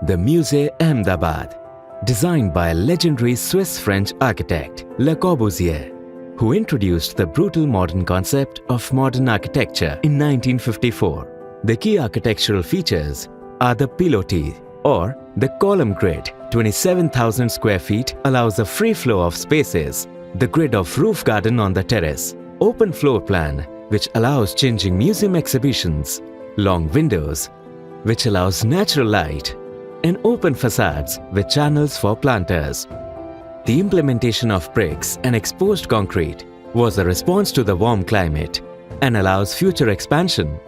The Musée Ahmedabad, designed by legendary Swiss-French architect Le Corbusier, who introduced the brutal modern concept of modern architecture in 1954. The key architectural features are the pilotis, or the column grid. 27,000 square feet allows a free flow of spaces, the grid of roof garden on the terrace, open floor plan, which allows changing museum exhibitions, long windows, which allows natural light, and open facades with channels for planters. The implementation of bricks and exposed concrete was a response to the warm climate and allows future expansion.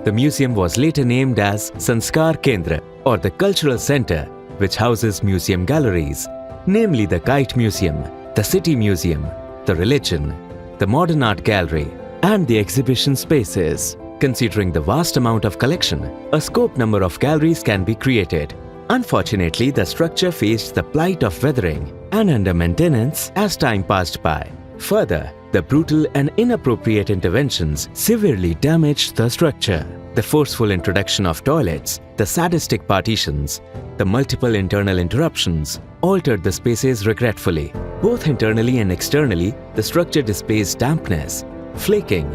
The museum was later named as Sanskar Kendra, or the Cultural Center, which houses museum galleries, namely the Kite Museum, the City Museum, the Religion, the Modern Art Gallery, and the exhibition spaces. Considering the vast amount of collection, a scope number of galleries can be created. Unfortunately, the structure faced the plight of weathering and under maintenance as time passed by. Further, the brutal and inappropriate interventions severely damaged the structure. The forceful introduction of toilets, the sadistic partitions, the multiple internal interruptions altered the spaces regretfully. Both internally and externally, the structure displays dampness, flaking,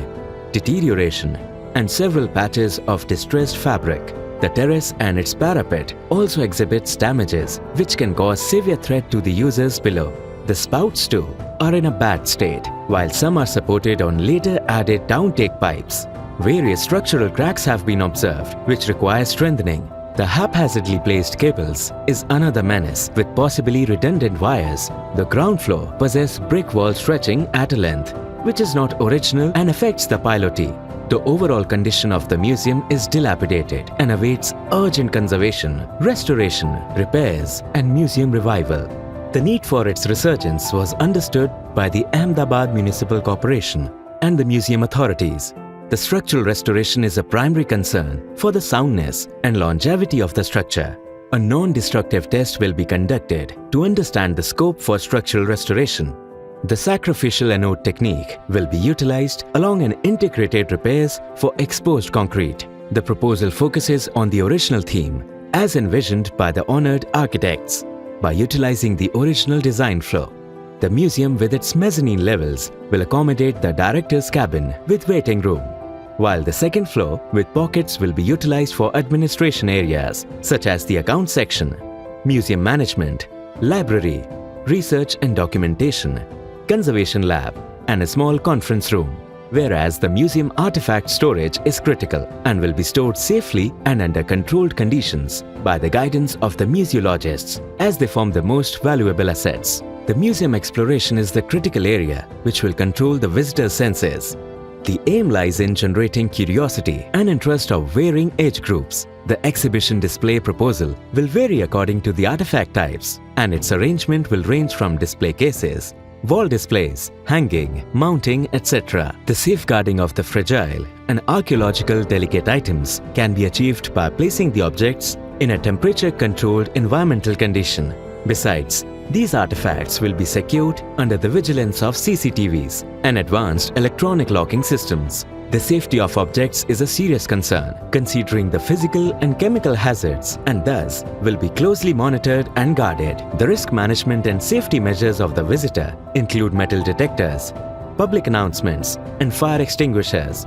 deterioration, and several patches of distressed fabric. The terrace and its parapet also exhibits damages which can cause severe threat to the users below. The spouts too are in a bad state, while some are supported on later added downtake pipes. Various structural cracks have been observed which require strengthening. The haphazardly placed cables is another menace with possibly redundant wires. The ground floor possesses brick wall stretching at a length which is not original and affects the pilotis. The overall condition of the museum is dilapidated and awaits urgent conservation, restoration, repairs, and museum revival. The need for its resurgence was understood by the Ahmedabad Municipal Corporation and the museum authorities. The structural restoration is a primary concern for the soundness and longevity of the structure. A non-destructive test will be conducted to understand the scope for structural restoration. The sacrificial anode technique will be utilized along an integrated repairs for exposed concrete. The proposal focuses on the original theme as envisioned by the honored architects. By utilizing the original design flow, the museum with its mezzanine levels will accommodate the director's cabin with waiting room, while the second floor with pockets will be utilized for administration areas such as the account section, museum management, library, research and documentation, conservation lab, and a small conference room. Whereas the museum artifact storage is critical and will be stored safely and under controlled conditions by the guidance of the museologists as they form the most valuable assets. The museum exploration is the critical area which will control the visitor's senses. The aim lies in generating curiosity and interest of varying age groups. The exhibition display proposal will vary according to the artifact types, and its arrangement will range from display cases, wall displays, hanging, mounting, etc. The safeguarding of the fragile and archaeological delicate items can be achieved by placing the objects in a temperature-controlled environmental condition. Besides, these artifacts will be secured under the vigilance of CCTVs and advanced electronic locking systems. The safety of objects is a serious concern, considering the physical and chemical hazards, and thus will be closely monitored and guarded. The risk management and safety measures of the visitor include metal detectors, public announcements, and fire extinguishers.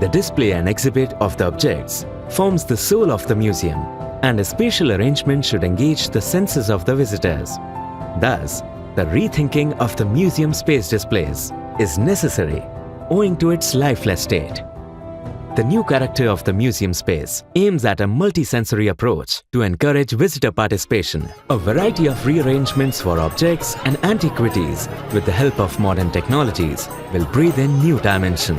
The display and exhibit of the objects forms the soul of the museum, and a spatial arrangement should engage the senses of the visitors. Thus, the rethinking of the museum space displays is necessary owing to its lifeless state. The new character of the museum space aims at a multisensory approach to encourage visitor participation. A variety of rearrangements for objects and antiquities with the help of modern technologies will breathe in new dimension.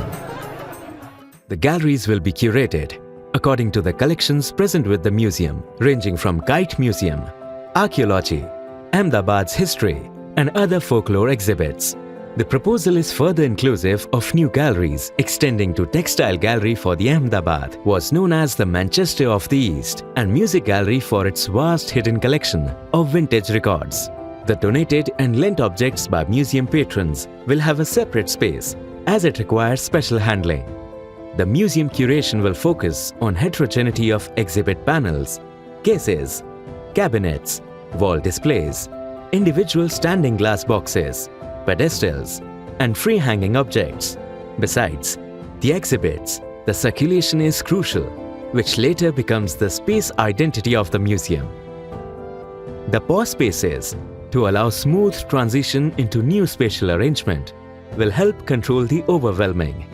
The galleries will be curated according to the collections present with the museum, ranging from Kite Museum, archaeology, Ahmedabad's history, and other folklore exhibits. The proposal is further inclusive of new galleries, extending to Textile Gallery for the Ahmedabad, was known as the Manchester of the East, and Music Gallery for its vast hidden collection of vintage records. The donated and lent objects by museum patrons will have a separate space, as it requires special handling. The museum curation will focus on heterogeneity of exhibit panels, cases, cabinets, wall displays, individual standing glass boxes, pedestals, and free-hanging objects. Besides the exhibits, the circulation is crucial, which later becomes the space identity of the museum. The pause spaces, to allow smooth transition into new spatial arrangement, will help control the overwhelming.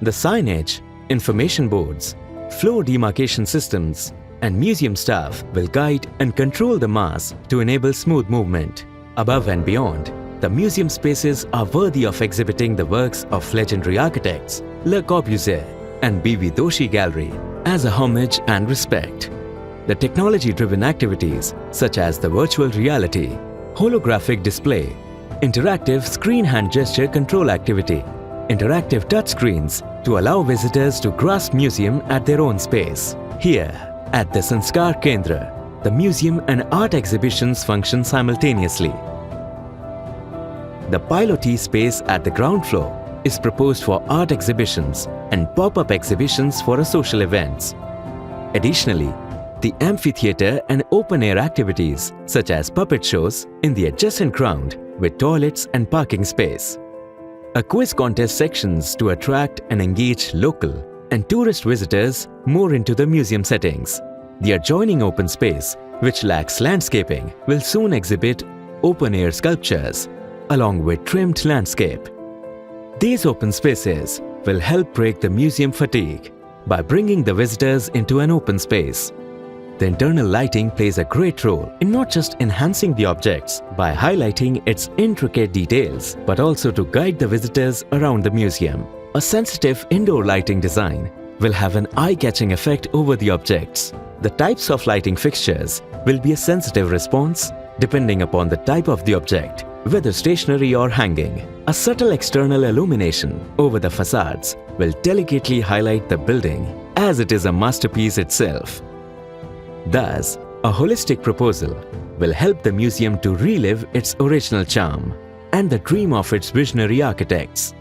The signage, information boards, floor demarcation systems, and museum staff will guide and control the mass to enable smooth movement. Above and beyond, the museum spaces are worthy of exhibiting the works of legendary architects Le Corbusier and B.V. Doshi Gallery as a homage and respect. The technology-driven activities such as the virtual reality, holographic display, interactive screen hand gesture control activity, interactive touchscreens to allow visitors to grasp museum at their own space. Here, at the Sanskar Kendra, the museum and art exhibitions function simultaneously. The Pilotee space at the ground floor is proposed for art exhibitions and pop-up exhibitions for social events. Additionally, the amphitheatre and open-air activities such as puppet shows in the adjacent ground with toilets and parking space. A quiz contest sections to attract and engage local and tourist visitors more into the museum settings. The adjoining open space, which lacks landscaping, will soon exhibit open-air sculptures along with trimmed landscape. These open spaces will help break the museum fatigue by bringing the visitors into an open space. The internal lighting plays a great role in not just enhancing the objects by highlighting its intricate details, but also to guide the visitors around the museum. A sensitive indoor lighting design will have an eye-catching effect over the objects. The types of lighting fixtures will be a sensitive response depending upon the type of the object, whether stationary or hanging. A subtle external illumination over the facades will delicately highlight the building as it is a masterpiece itself. Thus, a holistic proposal will help the museum to relive its original charm and the dream of its visionary architects.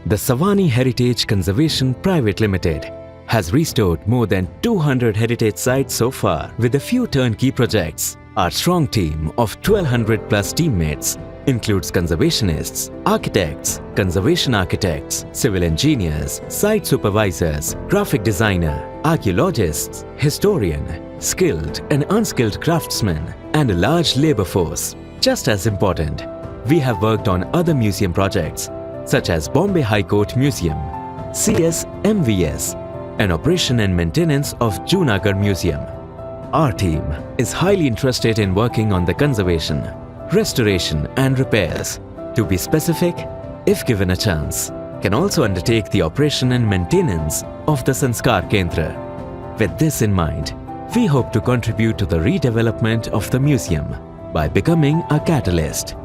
The Savani Heritage Conservation Private Limited has restored more than 200 heritage sites so far with a few turnkey projects. Our strong team of 1200 plus teammates includes conservationists, architects, conservation architects, civil engineers, site supervisors, graphic designer, archaeologists, historian, skilled and unskilled craftsmen, and a large labor force. Just as important, we have worked on other museum projects such as Bombay High Court Museum, CSMVS, and operation and maintenance of Junagadh Museum. Our team is highly interested in working on the conservation, restoration and repairs. To be specific, if given a chance, can also undertake the operation and maintenance of the Sanskar Kendra. With this in mind, we hope to contribute to the redevelopment of the museum by becoming a catalyst.